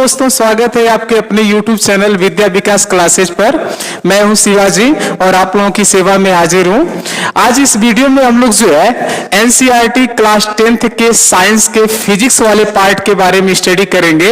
दोस्तों, स्वागत है आपके अपने YouTube चैनल विद्या विकास क्लासेज पर। मैं हूं शिवाजी और आप लोगों की सेवा में हाजिर हूं। आज इस वीडियो में हम लोग जो है NCERT क्लास 10th के साइंस के फिजिक्स वाले पार्ट के बारे में स्टडी करेंगे।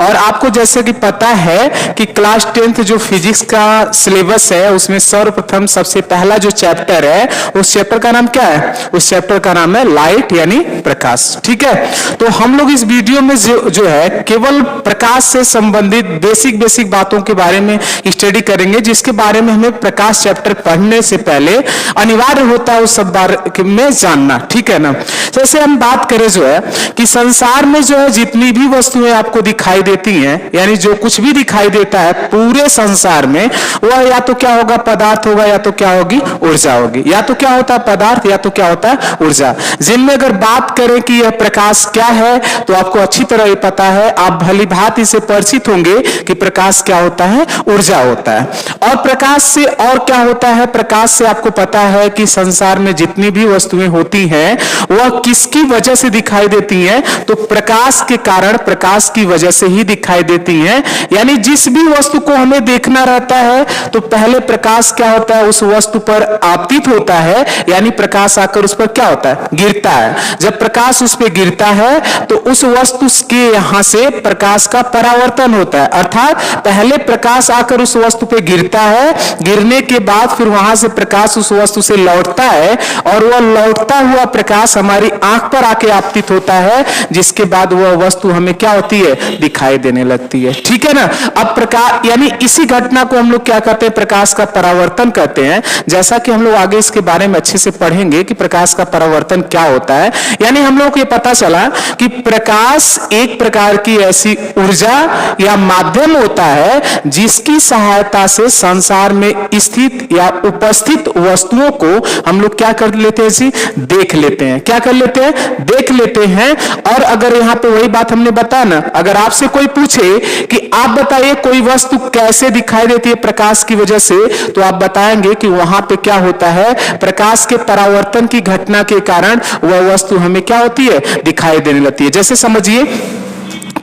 और आपको जैसे कि पता है कि क्लास 10th जो फिजिक्स का सिलेबस है उसमें सर्वप्रथम सबसे पहला जो चैप्टर है उस चैप्टर का नाम क्या है? उस चैप्टर का नाम है लाइट यानी प्रकाश। ठीक है, तो हम लोग इस वीडियो में जो है केवल प्रकाश से संबंधित बेसिक बातों के बारे में स्टडी करेंगे, जिसके बारे में हमें प्रकाश चैप्टर पढ़ने से पहले अनिवार्य होता है उस सब बारे में जानना। ठीक है ना। जैसे हम बात करें जो है कि संसार में जो है जितनी भी वस्तुएं आपको दिखाई देती हैं, यानी जो कुछ भी दिखाई देता है पूरे संसार में, वह या तो क्या होगा? पदार्थ होगा, या तो क्या होगी? ऊर्जा होगी। या तो क्या होता है? पदार्थ, या तो क्या होता है? ऊर्जा। जिनमें अगर बात करें कि यह प्रकाश क्या है तो आपको अच्छी तरह ये पता है, आप भली भांति से परिचित होंगे कि प्रकाश क्या होता है? ऊर्जा होता है। और प्रकाश से और क्या होता है? प्रकाश से आपको पता है कि संसार में जितनी भी वस्तुएं होती हैं वह किसकी वजह से दिखाई देती हैं? तो प्रकाश के कारण, प्रकाश की वजह से ही दिखाई देती हैं। यानी जिस भी वस्तु को हमें देखना रहता है तो पहले प्रकाश क्या होता है? उस वस्तु पर आपतित होता है, यानी प्रकाश आकर उस पर क्या होता है? गिरता है। जब प्रकाश उस पर गिरता है तो उस वस्तु के यहां से प्रकाश का परावर्तन होता है, अर्थात पहले प्रकाश आकर उस वस्तु पे गिरता है, गिरने के बाद फिर वहां से प्रकाश उस वस्तु से लौटता है और वह लौटता हुआ प्रकाश हमारी आंख पर आके आपतित होता है, जिसके बाद वह वस्तु हमें क्या होती है? दिखाई देने लगती है। ठीक है ना। अब प्रकाश यानी इसी घटना को हम लोग क्या कहते हैं? प्रकाश का परावर्तन कहते हैं। जैसा कि हम लोग आगे इसके बारे में अच्छे से पढ़ेंगे कि प्रकाश का परावर्तन क्या होता है। यानी हम लोग को ये पता चला कि प्रकाश एक प्रकार की ऐसी ऊर्जा या माध्यम होता है जिसकी सहायता से संसार में स्थित या उपस्थित वस्तुओं को हम लोग क्या कर लेते हैं जी? देख लेते हैं। क्या कर लेते हैं? देख लेते हैं। और अगर यहां पे वही बात हमने बताया ना, अगर आपसे कोई पूछे कि आप बताइए कोई वस्तु कैसे दिखाई देती है प्रकाश की वजह से, तो आप बताएंगे कि वहां पे क्या होता है? प्रकाश के परावर्तन की घटना के कारण वह वस्तु हमें क्या होती है? दिखाई देने लगती है। जैसे समझिए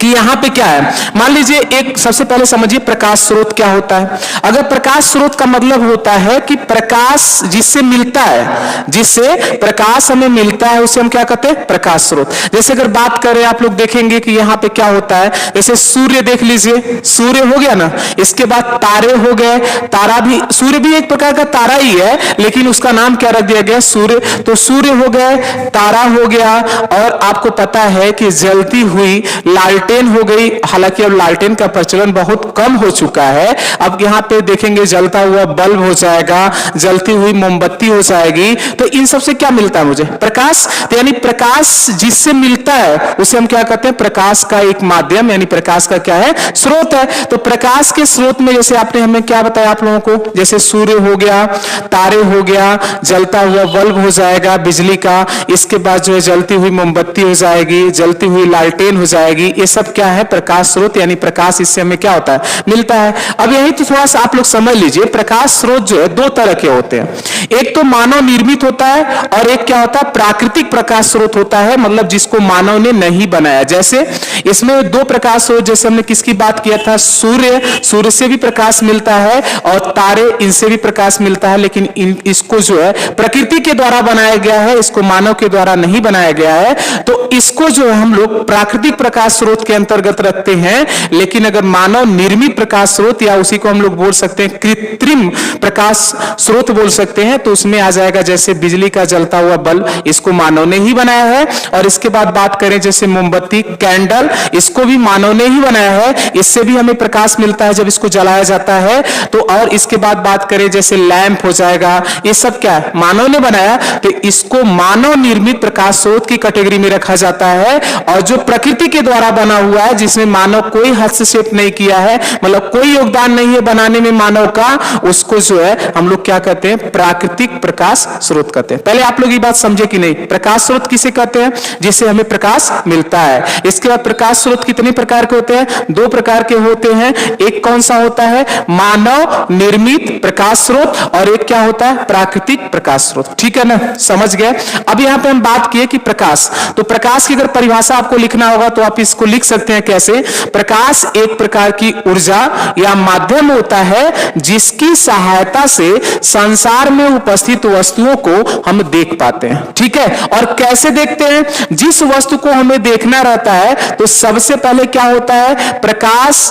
कि यहां पे क्या है, मान लीजिए एक सबसे पहले समझिए प्रकाश स्रोत क्या होता है। अगर प्रकाश स्रोत का मतलब होता है कि प्रकाश जिससे मिलता है, जिससे प्रकाश हमें मिलता है उसे हम क्या कहते हैं? प्रकाश स्रोत। जैसे अगर बात करें, आप लोग देखेंगे कि यहां पे क्या होता है, जैसे सूर्य देख लीजिए, सूर्य हो गया ना, इसके बाद तारे हो गए, तारा भी, सूर्य भी एक प्रकार का तारा ही है लेकिन उसका नाम क्या रख दिया गया? सूर्य। तो सूर्य हो गए, तारा हो गया, और आपको पता है कि जलती हुई लालटेन हो गई। हालांकि अब लालटेन का प्रचलन बहुत कम हो चुका है। अब यहाँ पे देखेंगे जलता हुआ बल्ब हो जाएगा, जलती हुई मोमबत्ती हो जाएगी। तो इन सब से क्या मिलता है मुझे? प्रकाश। तो यानी प्रकाश जिससे मिलता है उसे हम क्या कहते हैं? प्रकाश का एक माध्यम, यानी प्रकाश का क्या है? स्रोत है। तो प्रकाश के स्रोत में जैसे आपने हमें क्या बताया आप लोगों को, जैसे सूर्य हो गया, तारे हो गया, जलता हुआ बल्ब हो जाएगा बिजली का, इसके बाद जो है जलती हुई मोमबत्ती हो जाएगी, जलती हुई लालटेन हो जाएगी। ये सब क्या है? प्रकाश स्रोत, यानी प्रकाश इससे हमें क्या होता है? मिलता है। अब यही तो थोड़ा सा आप लोग समझ लीजिए, प्रकाश स्रोत जो है दो तरह के होते हैं। एक तो मानव निर्मित होता है और एक क्या होता है? प्राकृतिक प्रकाश स्रोत होता है, मतलब जिसको मानव ने नहीं बनाया। जैसे इसमें दो प्रकाश स्रोत, जैसे हमने किसकी बात किया था? सूर्य, सूर्य से भी प्रकाश मिलता है और तारे, इनसे भी प्रकाश मिलता है, लेकिन इसको जो है प्रकृति के द्वारा बनाया गया है, इसको मानव के द्वारा नहीं बनाया गया है। तो इसको जो है हम लोग प्राकृतिक प्रकाश स्रोत के अंतर्गत रखते हैं। लेकिन अगर मानव निर्मित प्रकाश स्रोत, या उसी को हम लोग बोल सकते हैं कृत्रिम प्रकाश स्रोत बोल सकते हैं, तो उसमें आ जाएगा जैसे बिजली का जलता हुआ बल्ब, इसको मानव ने ही बनाया है। और इसके बाद बात करें जैसे मोमबत्ती, कैंडल, इसको भी मानव ने ही बनाया है, इससे भी हमें प्रकाश मिलता है जब इसको जलाया जाता है। तो और इसके बाद बात करें जैसे लैंप हो जाएगा, ये सब क्या है? मानव ने बनाया, तो इसको मानव निर्मित प्रकाश स्रोत की कैटेगरी में रखा जाता है। और जो प्रकृति के द्वारा बना हुआ है, जिसमें मानव कोई हस्तक्षेप नहीं किया है, मतलब कोई योगदान नहीं है बनाने में मानव का, उसको जो है हम लोग क्या कहते हैं? प्राकृतिक प्रकाश स्रोत कहते हैं। पहले आप लोग ये बात समझे कि नहीं? प्रकाश स्रोत किसे कहते हैं? जिससे हमें प्रकाश मिलता है। इसके बाद प्रकाश स्रोत कितने प्रकार के होते हैं? दो प्रकार के होते हैं। एक कौन सा होता है? मानव निर्मित प्रकाश स्रोत, और एक क्या होता है? प्राकृतिक प्रकाश स्रोत। ठीक है ना, समझ गए। अब यहाँ पे हम बात किए कि प्रकाश, तो प्रकाश की अगर परिभाषा आपको लिखना होगा तो आप इसको लिख सकते हैं कैसे, प्रकाश एक प्रकार की ऊर्जा या माध्यम होता है जिसकी सहायता से संसार में उपस्थित वस्तुओं को हम देख पाते हैं। ठीक है, और कैसे देखते हैं, जिस वस्तु को हमें देखना रहता है तो सबसे पहले क्या होता है, प्रकाश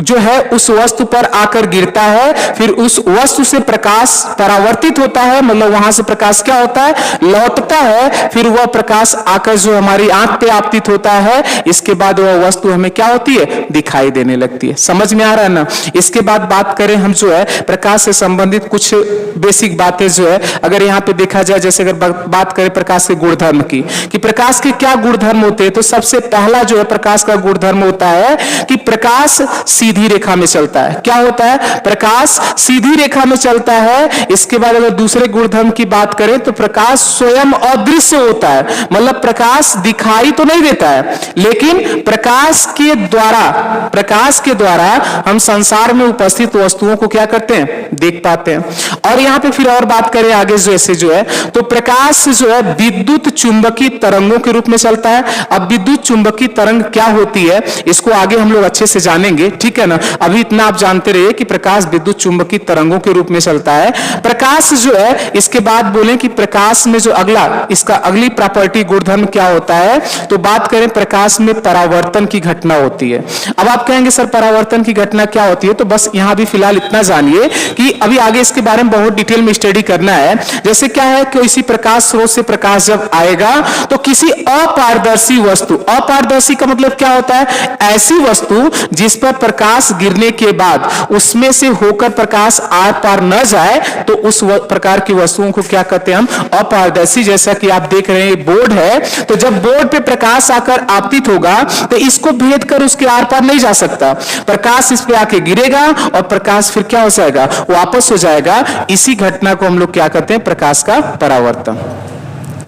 जो है उस वस्तु पर आकर गिरता है, फिर उस वस्तु से प्रकाश परावर्तित होता है, मतलब वहां से प्रकाश क्या होता है, लौटता है, फिर वह प्रकाश आकर जो हमारी आंख पे आपतित होता है, इसके बाद वह वस्तु हमें क्या होती है, दिखाई देने लगती है। समझ में आ रहा है ना। इसके बाद बात करें हम जो है प्रकाश से संबंधित कुछ बेसिक बातें जो है, अगर यहाँ पे देखा जाए, जैसे अगर बात करें प्रकाश के गुणधर्म की, कि प्रकाश के क्या गुणधर्म होते हैं, तो सबसे पहला जो है प्रकाश का गुणधर्म होता है कि प्रकाश सीधी रेखा में चलता है। क्या होता है, प्रकाश सीधी रेखा में चलता है। इसके बाद अगर दूसरे गुणधर्म की बात करें तो प्रकाश स्वयं अदृश्य होता है, मतलब प्रकाश दिखाई तो नहीं देता है, लेकिन प्रकाश के द्वारा हम संसार में उपस्थित वस्तुओं को क्या करते हैं, देख पाते हैं। और यहां पे फिर और बात करें आगे जैसे जो है, तो प्रकाश जो है विद्युत चुंबकीय तरंगों के रूप में चलता है। अब विद्युत चुंबकीय तरंग क्या होती है, इसको आगे हम लोग अच्छे से जानेंगे। ठीक है ना, अभी इतना आप जानते रहिए कि प्रकाश विद्युत चुंबकीय तरंगों के रूप में चलता है। प्रकाश जो है, इसके बाद बोलें कि प्रकाश में जो इसका अगली प्रॉपर्टी गुणधर्म क्या होता है, तो बात करें प्रकाश में परावर्तन की घटना होती है। अब आप कहेंगे सर परावर्तन की घटना क्या होती है, तो बस यहां भी फिलहाल इतना जानिए कि अभी आगे इसके बारे में बहुत डिटेल में स्टडी करना है। जैसे क्या है कि इसी प्रकाश स्रोत से प्रकाश जब आएगा तो किसी अपारदर्शी वस्तु, अपारदर्शी का मतलब क्या होता है, ऐसी वस्तु जिस पर प्रकाश गिरने के बाद उसमें से होकर प्रकाश आर पार न जाए, तो उस प्रकार की वस्तुओं को क्या कहते हैं हम, अपारदर्शी। जैसा कि आप देख रहे हैं बोर्ड है, तो जब बोर्ड पे प्रकाश आकर आपतित होगा तो इसको भेद कर उसके आर पार नहीं जा सकता, प्रकाश इस पे आके गिरेगा और प्रकाश फिर क्या हो जाएगा, वापस हो जाएगा। इसी घटना को हम लोग क्या कहते हैं, प्रकाश का परावर्तन।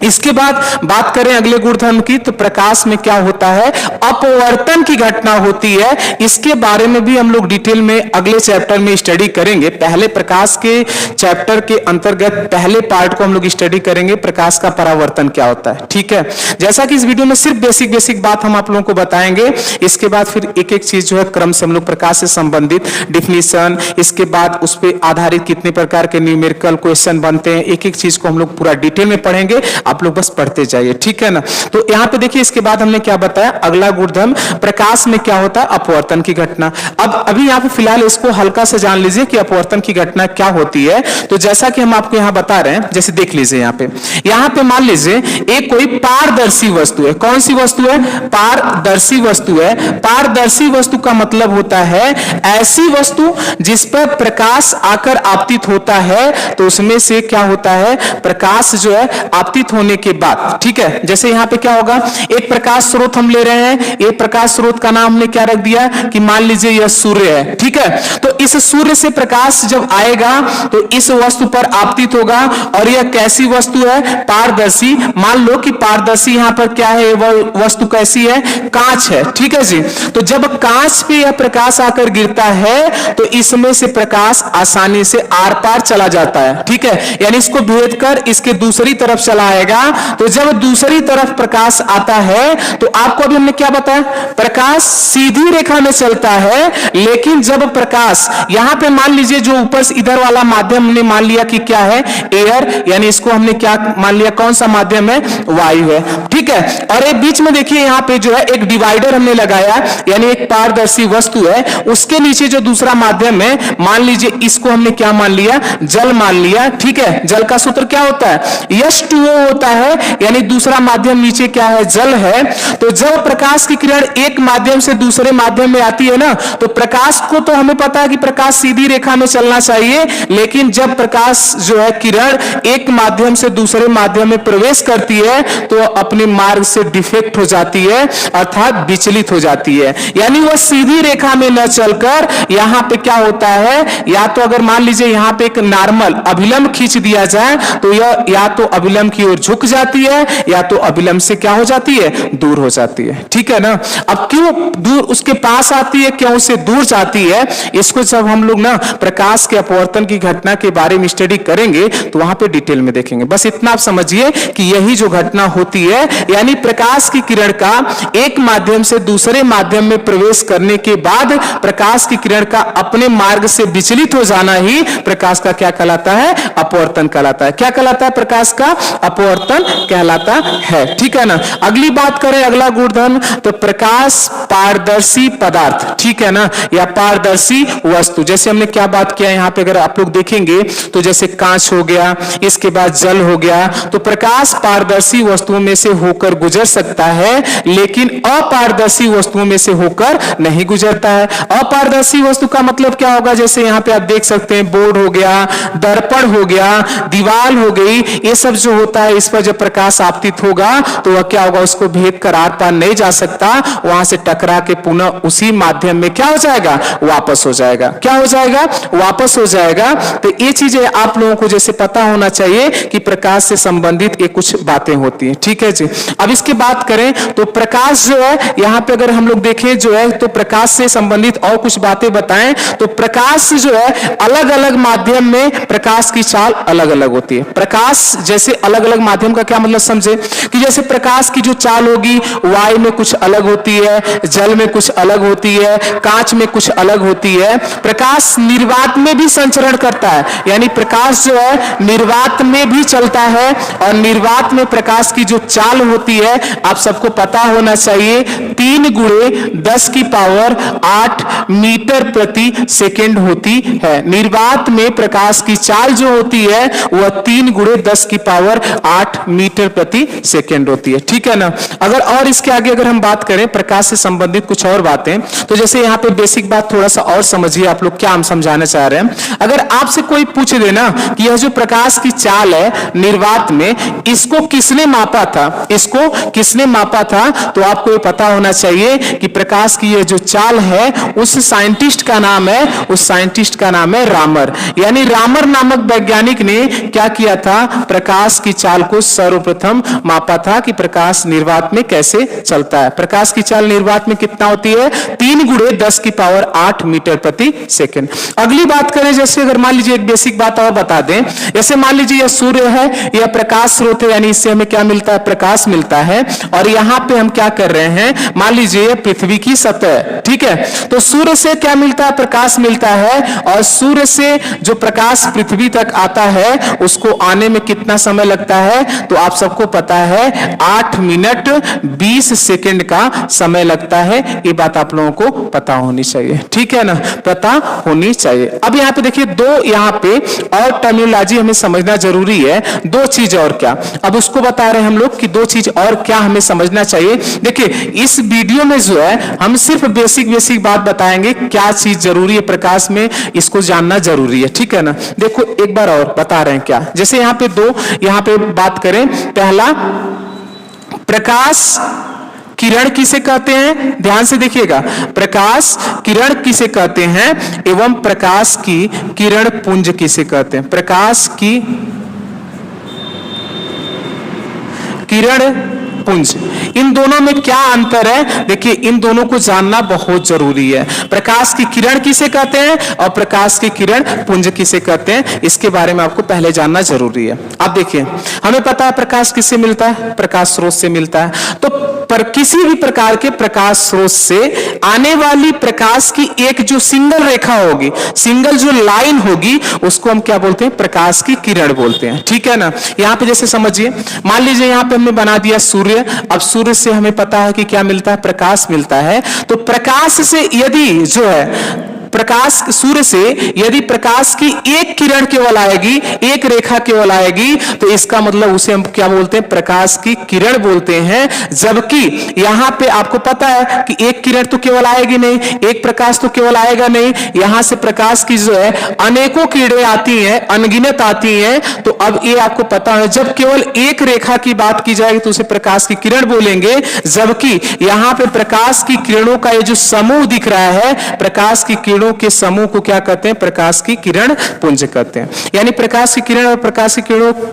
इसके बाद बात करें अगले गुणधर्म की, तो प्रकाश में क्या होता है, अपवर्तन की घटना होती है। इसके बारे में भी हम लोग डिटेल में अगले चैप्टर में स्टडी करेंगे। पहले प्रकाश के चैप्टर के अंतर्गत पहले पार्ट को हम लोग स्टडी करेंगे, प्रकाश का परावर्तन क्या होता है। ठीक है, जैसा कि इस वीडियो में सिर्फ बेसिक बात हम आप लोगों को बताएंगे। इसके बाद फिर एक चीज जो है क्रम से हम लोग प्रकाश से संबंधित डिफिनीशन, इसके बाद उस पर आधारित कितने प्रकार के न्यूमेरिकल क्वेश्चन बनते हैं, एक चीज को हम लोग पूरा डिटेल में पढ़ेंगे। आप लोग बस पढ़ते जाइए। ठीक है ना, तो यहां पे देखिए इसके बाद हमने क्या बताया, अगला गुणधर्म प्रकाश में क्या होता है, अपवर्तन की घटना। अब अभी यहां पे फिलहाल इसको हल्का से जान लीजिए कि अपवर्तन की घटना क्या होती है। तो जैसा कि हम आपको यहां बता रहे हैं, जैसे देख लीजिए यहां पे मान लीजिए एक कोई पारदर्शी वस्तु है। कौन सी वस्तु है, पारदर्शी वस्तु है। पारदर्शी वस्तु का मतलब होता है ऐसी वस्तु जिस पर प्रकाश आकर आपतित होता है, तो उसमें से क्या होता है, प्रकाश जो है आपतित होने के बाद, ठीक है, जैसे यहां पे क्या होगा, एक प्रकाश स्रोत हम ले रहे हैं, एक प्रकाश स्रोत का नाम हमने क्या रख दिया कि मान लीजिए यह सूर्य है। ठीक है, तो इस सूर्य से प्रकाश जब आएगा तो इस वस्तु पर आपतित होगा, और यह कैसी वस्तु है, पारदर्शी। मान लो कि पारदर्शी यहां पर क्या है, वह वस्तु कैसी है, कांच है। ठीक है जी, तो जब कांच पे यह प्रकाश आकर गिरता है तो इसमें से प्रकाश आसानी से आर पार चला जाता है। ठीक है, यानी इसको भेद कर इसके दूसरी तरफ चला आएगा। तो जब दूसरी तरफ प्रकाश आता है तो आपको अभी हमने क्या बताया, प्रकाश सीधी रेखा में चलता है, लेकिन जब प्रकाश यहां पे मान लीजिए जो ऊपर से इधर वाला माध्यम हमने मान लिया कि क्या है, एयर, यानी इसको हमने क्या मान लिया, कौन सा माध्यम है, वायु है। ठीक है, और एक बीच में देखिए यहां पे जो है एक डिवाइडर हमने लगाया, यानी एक पारदर्शी वस्तु है, उसके नीचे जो दूसरा माध्यम है, मान लीजिए इसको हमने क्या मान लिया, जल मान लिया। ठीक है, जल का सूत्र क्या होता है, H2O होता है, यानी दूसरा माध्यम नीचे क्या है, जल है। तो जब प्रकाश की किरण एक माध्यम से दूसरे माध्यम में आती है ना, तो प्रकाश को तो हमें पता है कि प्रकाश सीधी रेखा में चलना चाहिए, लेकिन जब प्रकाश जो है किरण एक माध्यम से दूसरे माध्यम में प्रवेश करती है तो अपने मार्ग से डिफेक्ट हो जाती है, अर्थात विचलित हो जाती है, यानी वह सीधी रेखा में न चलकर यहां पे क्या होता है, या तो अगर मान लीजिए यहां पे एक नॉर्मल अभिलंब खींच दिया जाए तो यह या तो अभिलंब की ओर झुक जाती है या तो अविलंब से क्या हो जाती है, दूर हो जाती है। ठीक है ना। अब क्यों दूर उसके पास आती है, क्यों उससे दूर जाती है, इसको जब हम लोग ना प्रकाश के अपवर्तन की घटना के बारे में स्टडी करेंगे तो वहां पे डिटेल में देखेंगे। बस इतना आप समझिए कि यही जो घटना होती है, यानी प्रकाश की किरण का एक माध्यम से दूसरे माध्यम में प्रवेश करने के बाद प्रकाश की किरण का अपने मार्ग से विचलित हो जाना ही प्रकाश का क्या कहलाता है, अपवर्तन कहलाता है। क्या कहलाता है, प्रकाश का अपवर्तन कहलाता है। ठीक है ना। अगली बात करें, अगला गुणधर्म, तो प्रकाश पारदर्शी पदार्थ, ठीक है ना, या पारदर्शी वस्तु। जैसे हमने क्या बात किया यहाँ पे, अगर आप लोग देखेंगे तो जैसे कांच हो गया, इसके बाद जल हो गया, तो प्रकाश पारदर्शी वस्तुओं में से होकर गुजर सकता है लेकिन अपारदर्शी वस्तुओं में से होकर नहीं गुजरता है। अपारदर्शी वस्तु का मतलब क्या होगा, जैसे यहाँ पे आप देख सकते हैं बोर्ड हो गया, दर्पण हो गया, दीवार हो गई, ये सब जो होता है इस पर जब प्रकाश आपतित होगा तो वह क्या होगा, उसको भेद कर आर पार नहीं जा सकता, वहां से टकरा के पुनः उसी माध्यम में क्या हो जाएगा, वापस हो जाएगा। क्या हो जाएगा, वापस हो जाएगा। तो ये चीजें आप लोगों को जैसे पता होना चाहिए कि प्रकाश से संबंधित ये कुछ बातें होती हैं। ठीक है जी। अब इसके बात करें तो प्रकाश जो है यहाँ पे अगर हम लोग देखें जो है तो प्रकाश से संबंधित और कुछ बातें बताएं तो प्रकाश जो है अलग अलग माध्यम में प्रकाश की चाल अलग अलग होती है। प्रकाश जैसे अलग अलग माध्यम का क्या मतलब समझे कि जैसे प्रकाश की जो चाल होगी वायु में कुछ अलग होती है, जल में कुछ अलग होती है, कांच में कुछ अलग होती है। प्रकाश निर्वात में भी संचरण करता है, यानी प्रकाश जो है निर्वात में भी चलता है और निर्वात में प्रकाश की जो चाल होती है आप सबको पता होना चाहिए 3 गुणे 10 की पावर 8 मीटर प्रति सेकेंड होती है। निर्वात में प्रकाश की चाल जो होती है वह 3 गुणे 10 की पावर 8 मीटर प्रति सेकेंड होती है। ठीक है ना। अगर और इसके आगे अगर हम बात करें प्रकाश से संबंधित कुछ और बातें, तो जैसे यहाँ पे बेसिक बात थोड़ा सा और समझिए आप लोग क्या हम समझाना चाह रहे हैं। अगर आपसे कोई पूछ देना कि यह जो प्रकाश की चाल है निर्वात में, इसको किसने मापा था, इसको किसने मापा था, तो आपको ये पता होना चाहिए कि प्रकाश की ये जो चाल है उस साइंटिस्ट का नाम है, उस साइंटिस्ट का नाम है रामर। यानी रामर नामक वैज्ञानिक ने क्या किया था, प्रकाश की चाल को सर्वप्रथम मापा था कि प्रकाश निर्वात में कैसे चलता है। प्रकाश की चाल निर्वात में कितना होती है, 3 गुणे 10 की पावर 8 मीटर प्रति सेकेंड। अगली बात करें, जैसे अगर मान लीजिए एक बेसिक बात और बता दें, जैसे मान लीजिए यह सूर्य है, यह प्रकाश स्रोत है, यानी इससे हमें क्या मिलता है, प्रकाश मिलता है। और यहां पे हम क्या कर रहे हैं, मान लीजिए पृथ्वी की सतह, ठीक है, तो सूर्य से क्या मिलता है, प्रकाश मिलता है। और सूर्य से जो प्रकाश पृथ्वी तक आता है उसको आने में कितना समय लगता है, तो आप सबको पता है 8 मिनट 20 सेकेंड का समय लगता है। ये बात आप लोगों को पता होनी चाहिए। ठीक है ना, पता होनी चाहिए। अब यहाँ पे देखिए दो यहाँ पे और टर्मिनोलॉजी हमें समझना जरूरी है, 2 चीज और क्या, अब उसको बता रहे हैं हम लोग कि 2 चीज और क्या हमें समझना चाहिए। देखिए इस वीडियो में जो है हम सिर्फ बेसिक बात बताएंगे, क्या चीज जरूरी है प्रकाश में, इसको जानना जरूरी है। ठीक है ना। देखो एक बार और बता रहे हैं क्या, जैसे यहाँ पे 2 यहाँ पे बात करें, पहला प्रकाश किरण किसे कहते हैं, ध्यान से देखिएगा, प्रकाश किरण किसे कहते हैं एवं प्रकाश की किरण पुंज किसे कहते हैं। प्रकाश की किरण पुंज, इन दोनों में क्या अंतर है, देखिए इन दोनों को जानना बहुत जरूरी है। प्रकाश की किरण किसे कहते हैं और प्रकाश की किरण पुंज किसे कहते हैं, इसके बारे में आपको पहले जानना जरूरी है। अब देखिए हमें पता है प्रकाश किससे मिलता है, प्रकाश स्रोत से मिलता है। तो पर किसी भी प्रकार के प्रकाश स्रोत से आने वाली प्रकाश की एक जो सिंगल रेखा होगी, सिंगल जो लाइन होगी, उसको हम क्या बोलते हैं, प्रकाश की किरण बोलते हैं। ठीक है ना। यहाँ पे जैसे समझिए, मान लीजिए यहाँ पे हमने बना दिया सूर्य, अब सूर्य से हमें पता है कि क्या मिलता है, प्रकाश मिलता है। तो प्रकाश से यदि जो है प्रकाश, सूर्य से यदि प्रकाश की एक किरण केवल आएगी, एक रेखा केवल आएगी, तो इसका मतलब उसे हम क्या बोलते हैं, प्रकाश की किरण बोलते हैं। जबकि यहां पे आपको पता है कि एक किरण तो केवल आएगी नहीं, एक प्रकाश तो केवल आएगा नहीं, यहां से प्रकाश की जो है अनेकों किरणें आती हैं, अनगिनत आती हैं। तो अब ये आपको पता है, जब केवल एक रेखा की बात की जाएगी तो उसे प्रकाश की किरण बोलेंगे, जबकि यहां पे प्रकाश की किरणों का ये जो समूह दिख रहा है, प्रकाश की किरणों किरणों के समूह को क्या कहते हैं? प्रकाश की किरण पुंज कहते हैं। यानी प्रकाश की किरण और प्रकाश की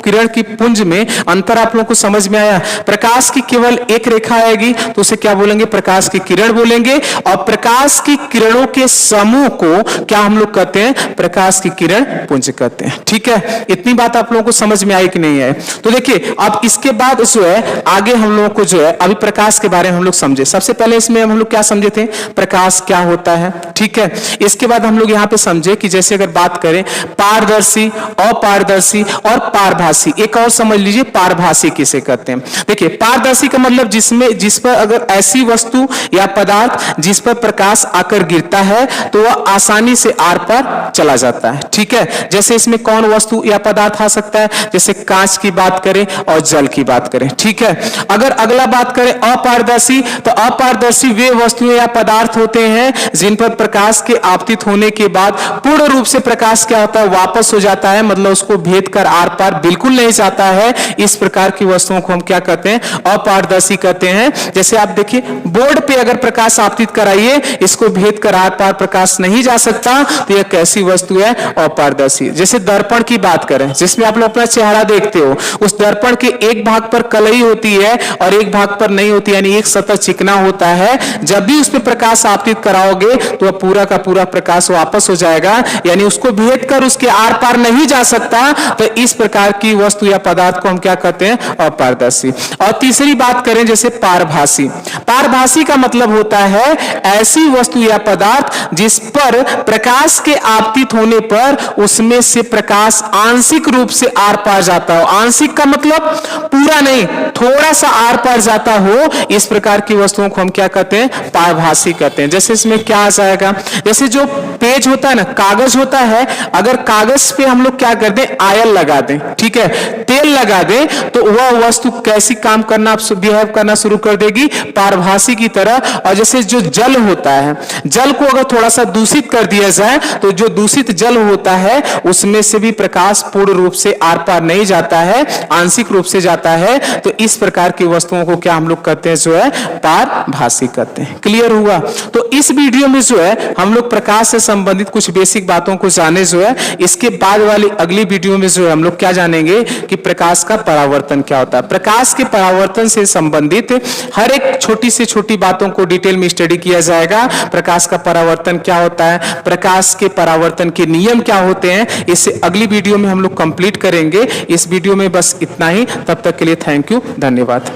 किरण की पुंज में अंतर आप लोगों को समझ में आया? प्रकाश की केवल एक रेखा आएगी तो उसे क्या बोलेंगे? प्रकाश की किरण बोलेंगे। और प्रकाश की किरणों के समूह को क्या हम लोग कहते हैं? प्रकाश की किरण पुंज कहते हैं। ठीक है, इतनी बात आप लोगों को समझ में आई कि नहीं है? तो देखिए अब इसके बाद जो है आगे हम लोगों को जो है अभी प्रकाश के बारे में हम लोग समझे। सबसे पहले इसमें हम लोग क्या समझे थे? प्रकाश क्या होता है। ठीक है, इसके बाद हम लोग यहाँ पे समझे कि जैसे अगर बात करें पारदर्शी, अपारदर्शी और पारभासी। एक और समझ लीजिए, पारभासी किसे कहते हैं? देखिए पारदर्शी का मतलब जिस पर अगर ऐसी वस्तु या पदार्थ जिस पर प्रकाश आकर गिरता है तो वह आसानी से आर पार चला जाता है। ठीक है, जैसे इसमें कौन वस्तु या पदार्थ आ सकता है? जैसे कांच की बात करें और जल की बात करें। ठीक है, अगर अगला बात करें अपारदर्शी, तो अपारदर्शी वे वस्तुएं या पदार्थ होते हैं जिन पर प्रकाश के आपतित होने के बाद पूर्ण रूप से प्रकाश क्या होता है? वापस हो जाता है, मतलब उसको भेद कर आर पार बिल्कुल नहीं जाता है। इस प्रकार की वस्तुओं को हम क्या कहते हैं? अपारदर्शी कहते हैं। जैसे आप देखिए बोर्ड पे अगर प्रकाश आपतित कराइए, इसको भेद कर आर पार प्रकाश नहीं जा सकता, तो यह कैसी वस्तु है? अपारदर्शी। जैसे दर्पण की बात करें, जिसमें आप लोग अपना चेहरा देखते हो, उस दर्पण के एक भाग पर कलई होती है और एक भाग पर नहीं होती, यानी एक सतह चिकना होता है। जब भी उस पर प्रकाश आपतित कराओगे तो वह पूरा का पूरा प्रकाश वापस हो जाएगा, यानी उसको भेद कर उसके आर पार नहीं जा सकता। तो इस प्रकार की वस्तु या पदार्थ को हम क्या कहते हैं? अपारदर्शी। और तीसरी बात करें जैसे पारभासी। पारभासी का मतलब होता है ऐसी वस्तु या पदार्थ जिस पर प्रकाश के आपतित होने पर उसमें से प्रकाश आंशिक रूप से आर पार जाता हो। आंशिक का मतलब पूरा नहीं, थोड़ा सा आर पार जाता हो। इस प्रकार की वस्तुओं को हम क्या कहते हैं? पारभासी कहते हैं। जैसे इसमें क्या आ जाएगा? जैसे जो पेज होता है ना, कागज होता है, अगर कागज पे हम लोग क्या कर दें? आयल लगा दें, ठीक है, तेल लगा दें, तो वह वस्तु कैसी काम करना बिहेव करना शुरू कर देगी? पारभासी की तरह। और जैसे जो जल होता है, जल को अगर थोड़ा सा दूषित कर दिया जाए तो जो दूषित जल होता है उसमें से भी प्रकाश पूर्ण रूप से आर पार नहीं जाता है, आंशिक रूप से जाता है। तो इस प्रकार की वस्तुओं को क्या हम लोग कहते हैं? जो है पारभासी कहते हैं। क्लियर हुआ? तो इस वीडियो में जो है हम लोग प्रकाश से संबंधित कुछ बेसिक बातों को जाने। जो है इसके बाद वाली अगली वीडियो में जो है हम लोग क्या जानेंगे कि प्रकाश का परावर्तन क्या होता है। प्रकाश के परावर्तन से संबंधित हर एक छोटी से छोटी बातों को डिटेल में स्टडी किया जाएगा। प्रकाश का परावर्तन क्या होता है, प्रकाश के परावर्तन के नियम क्या होते हैं, इसे अगली वीडियो में हम लोग कंप्लीट करेंगे। इस वीडियो में बस इतना ही। तब तक के लिए थैंक यू, धन्यवाद।